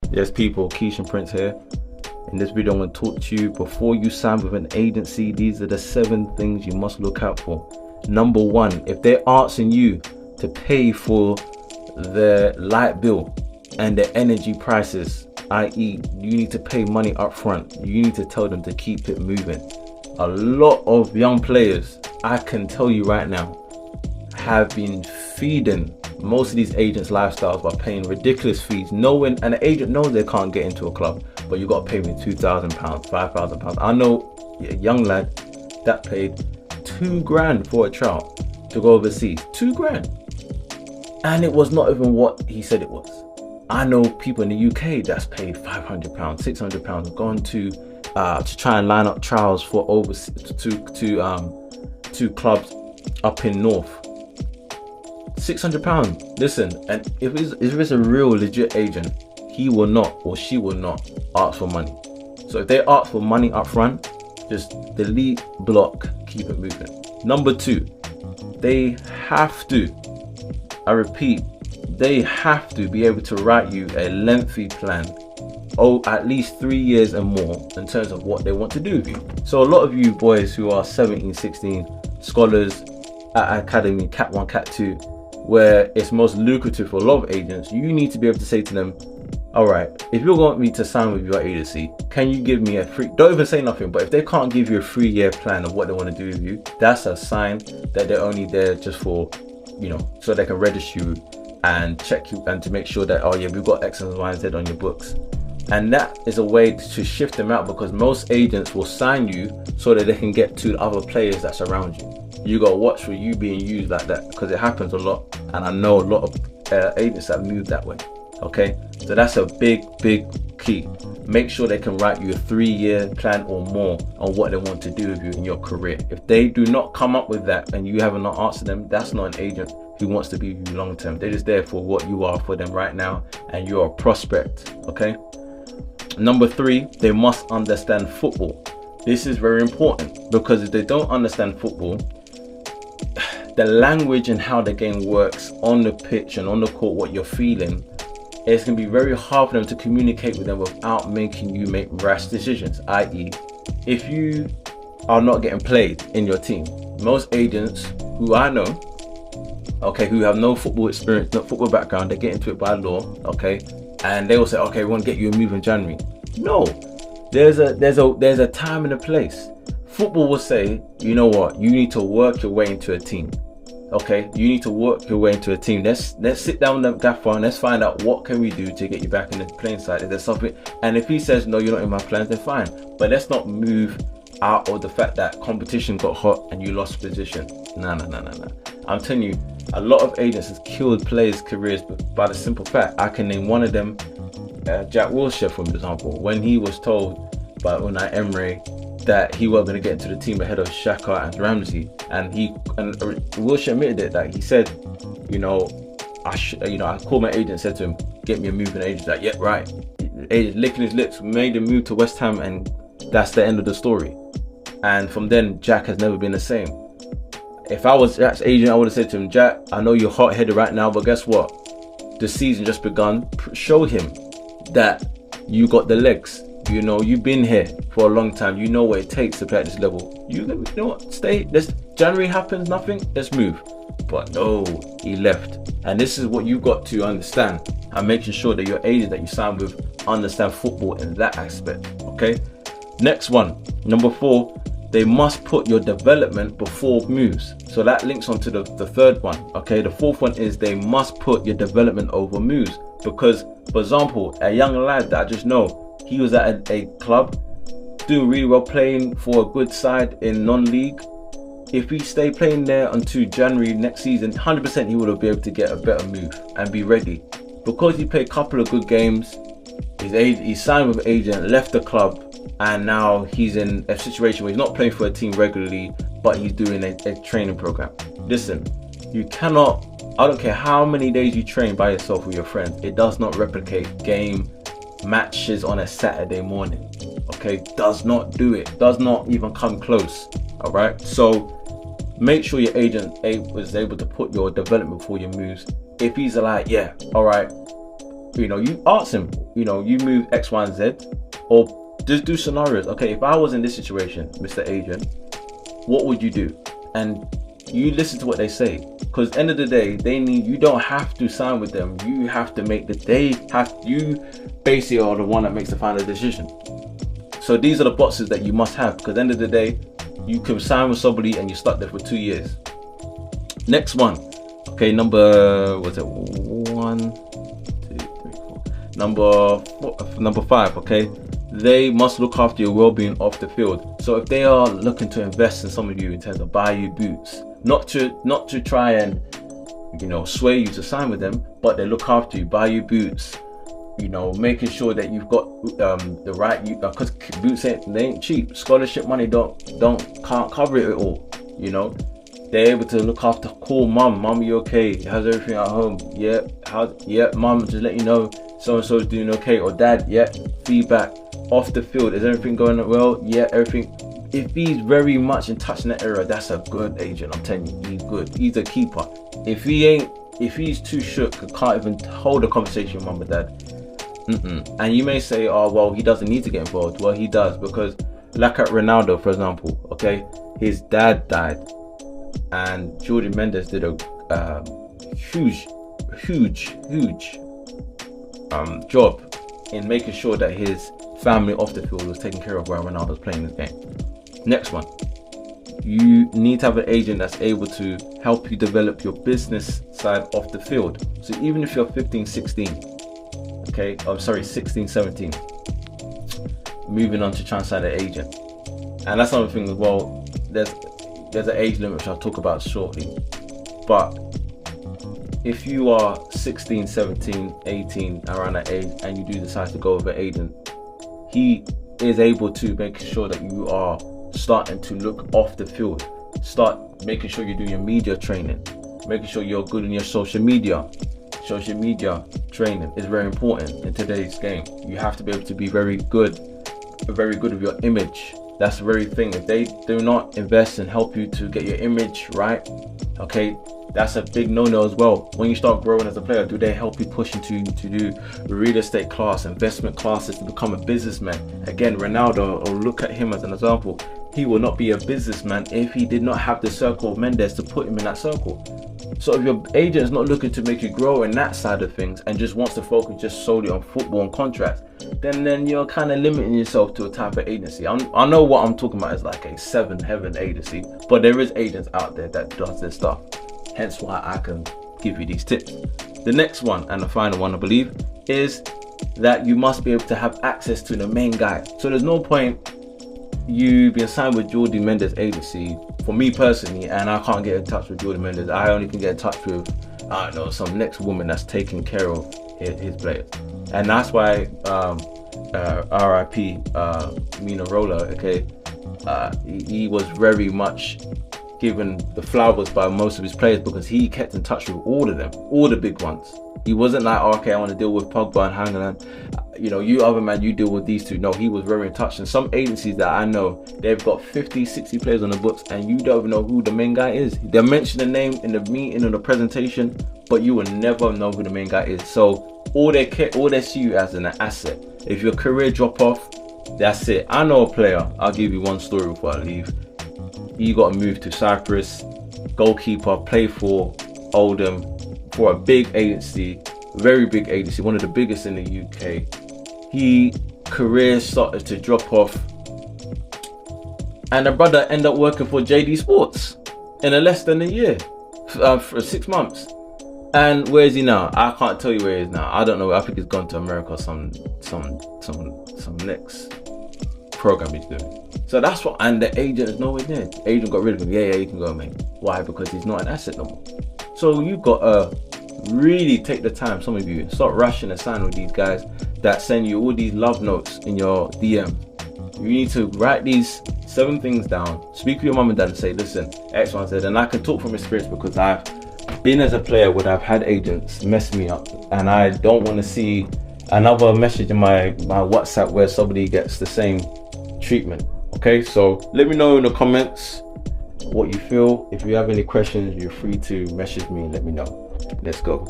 Yes, people, Keishan Prince here. In this video, I'm going to talk to you before you sign with an agency. These are the 7 things you must look out for. Number 1, if they're asking you to pay for the light bill and the energy prices, i.e., you need to pay money up front, you need to tell them to keep it moving. A lot of young players, I can tell you right now, have been feeding most of these agents' lifestyles by paying ridiculous fees, knowing, and the agent knows they can't get into a club, but you got to pay me £2,000, £5,000. I know a young lad that paid £2,000 for a trial to go overseas. £2,000, and it was not even what he said it was. I know people in the UK that's paid £500, £600, gone to try and line up trials for overseas to clubs up in North. £600. Listen, and if it's a real legit agent, he will not or she will not ask for money. So if they ask for money up front, just delete, block, keep it moving. Number 2, they have to, I repeat, they have to be able to write you a lengthy plan, at least 3 years and more, in terms of what they want to do with you. So a lot of you boys who are 17, 16, scholars at academy, Cat 1, Cat 2, where it's most lucrative for a lot of agents, you need to be able to say to them, all right, if you want me to sign with your agency, can you give me a free, don't even say nothing, but if they can't give you a 3-year plan of what they want to do with you, that's a sign that they're only there just for, so they can register you and check you and to make sure that, oh yeah, we've got X and Y and Z on your books. And that is a way to shift them out, because most agents will sign you so that they can get to the other players that's around you. You gotta watch for you being used like that, because it happens a lot, and I know a lot of agents that move that way. Okay, so that's a big key. Make sure they can write you a 3-year plan or more on what they want to do with you in your career. If they do not come up with that and you haven't not answered them, that's not an agent who wants to be with you long term. They're just there for what you are for them right now, and you're a prospect. Okay. Number 3, they must understand football. This is very important, because if they don't understand football, the language and how the game works on the pitch and on the court, what you're feeling, it's going to be very hard for them to communicate with them without making you make rash decisions. I.e., if you are not getting played in your team, most agents who I know, okay, who have no football experience, no football background, they get into it by law, okay, and they will say, okay, we want to get you a move in January. No, there's a time and a place. Football will say, you know what, you need to work your way into a team. Okay, you need to work your way into a team. Let's sit down with the gaffer and let's find out what can we do to get you back in the playing side. If there's something, and if he says no, you're not in my plans, then fine. But let's not move out of the fact that competition got hot and you lost position. No. I'm telling you, a lot of agents has killed players' careers by the simple fact. I can name one of them, Jack Wilshere, for example, when he was told by Unai Emery that he wasn't going to get into the team ahead of Xhaka and Ramsey, and Wilshere admitted it. That he said, I called my agent, said to him, get me a move, and the agent's like, yeah, right. Agent licking his lips, made him move to West Ham, and that's the end of the story. And from then, Jack has never been the same. If I was Jack's agent, I would have said to him, Jack, I know you're hot-headed right now, but guess what? The season just begun. Show him that you got the legs. You've been here for a long time. You know what it takes to play at this level. You know what? Stay. This January happens, nothing. Let's move. But no, he left. And this is what you've got to understand. And making sure that your agent that you sign with understand football in that aspect. Okay. Next one, number 4. They must put your development before moves. So that links onto the 3rd one. Okay. The 4th one is they must put your development over moves. Because, for example, a young lad that I just know, he was at a club doing really well, playing for a good side in non-league. If he stayed playing there until January next season, 100% he would have been able to get a better move and be ready. Because he played a couple of good games, he signed with an agent, left the club, and now he's in a situation where he's not playing for a team regularly, but he's doing a training program. Listen, you cannot, I don't care how many days you train by yourself with your friends, it does not replicate game matches on a Saturday morning. Okay, does not do it, does not even come close. All right, so make sure your agent was able to put your development before your moves. If he's like, yeah, all right, you ask him, you move X, Y, and Z, or just do scenarios. Okay, if I was in this situation, Mr. Agent, what would you do? And you listen to what they say, because end of the day, you don't have to sign with them. You have to you basically are the one that makes the final decision. So these are the boxes that you must have, because end of the day, you can sign with somebody and you're stuck there for 2 years. Next one. Okay, number 5, okay? They must look after your well-being off the field. So if they are looking to invest in some of you in terms of buy you boots, not to try and sway you to sign with them, but they look after you, buy you boots, making sure that you've got the right, because boots ain't cheap. Scholarship money can't cover it all. They're able to look after, call mom, you okay? How's everything at home? Yeah, mom, just let you know so and so is doing okay. Or dad, yeah, feedback off the field. Is everything going well? Yeah, everything. If he's very much in touch in that area, that's a good agent. I'm telling you, he's good. He's a keeper. If he's too shook, can't even hold a conversation with mom and dad. And you may say, oh well, he doesn't need to get involved. Well, he does, because like at Ronaldo, for example, okay, his dad died, and Jordi Mendes did a huge job in making sure that his family off the field was taken care of while Ronaldo's playing this game. Next one, you need to have an agent that's able to help you develop your business side off the field. So even if you're 15, 16, okay, I'm sorry, 16, 17, moving on to try and sign an agent. And that's another thing as well, there's an age limit which I'll talk about shortly. But if you are 16, 17, 18, around that age, and you do decide to go with an agent, he is able to make sure that you are starting to look off the field. Start making sure you do your media training, making sure you're good in your social media. Social media training is very important in today's game. You have to be able to be very good with your image. That's the very thing. If they do not invest and help you to get your image right, okay, that's a big no-no as well. When you start growing as a player, do they help you push into to do real estate class, investment classes to become a businessman? Again, Ronaldo, or look at him as an example. He will not be a businessman if he did not have the circle of Mendes to put him in that circle. So if your agent is not looking to make you grow in that side of things and just wants to focus just solely on football and contracts, then you're kind of limiting yourself to a type of agency. I know what I'm talking about is like a 7 heaven agency, but there is agents out there that does this stuff. Hence why I can give you these tips. The next one, and the final one I believe, is that you must be able to have access to the main guy. So there's no point you being signed with Jordi Mendes agency, for me personally, and I can't get in touch with Jordi Mendes. I only can get in touch with, I don't know, some next woman that's taking care of his players. And that's why RIP Mino Raiola, okay, he was very much given the flowers by most of his players, because he kept in touch with all of them, all the big ones. He wasn't like, oh, okay, I want to deal with Pogba and Haaland, you other man, you deal with these two. No, he was very in touch. And some agencies that I know, they've got 50, 60 players on the books, and you don't even know who the main guy is. They'll mention the name in the meeting or the presentation, but you will never know who the main guy is. So all they see you as an asset. If your career drop off, that's it. I know a player, I'll give you one story before I leave. He got a move to Cyprus, goalkeeper, played for Oldham, for a big agency, very big agency, one of the biggest in the UK. He career started to drop off, and the brother ended up working for JD Sports in less than a year, for 6 months. And where is he now? I can't tell you where he is now. I don't know. I think he's gone to America or some next program he's doing. So that's what, and the agent is nowhere near. The agent got rid of him. Yeah, you can go, mate. Why? Because he's not an asset no more. So you've got to really take the time, some of you, start rushing and sign with these guys that send you all these love notes in your DM. You need to write these 7 things down, speak with your mum and dad and say, listen, X, Y, Z. And I can talk from experience, because I've been as a player where I've had agents mess me up, and I don't want to see another message in my WhatsApp where somebody gets the same treatment. Okay, so let me know in the comments what you feel. If you have any questions, you're free to message me and let me know. Let's go.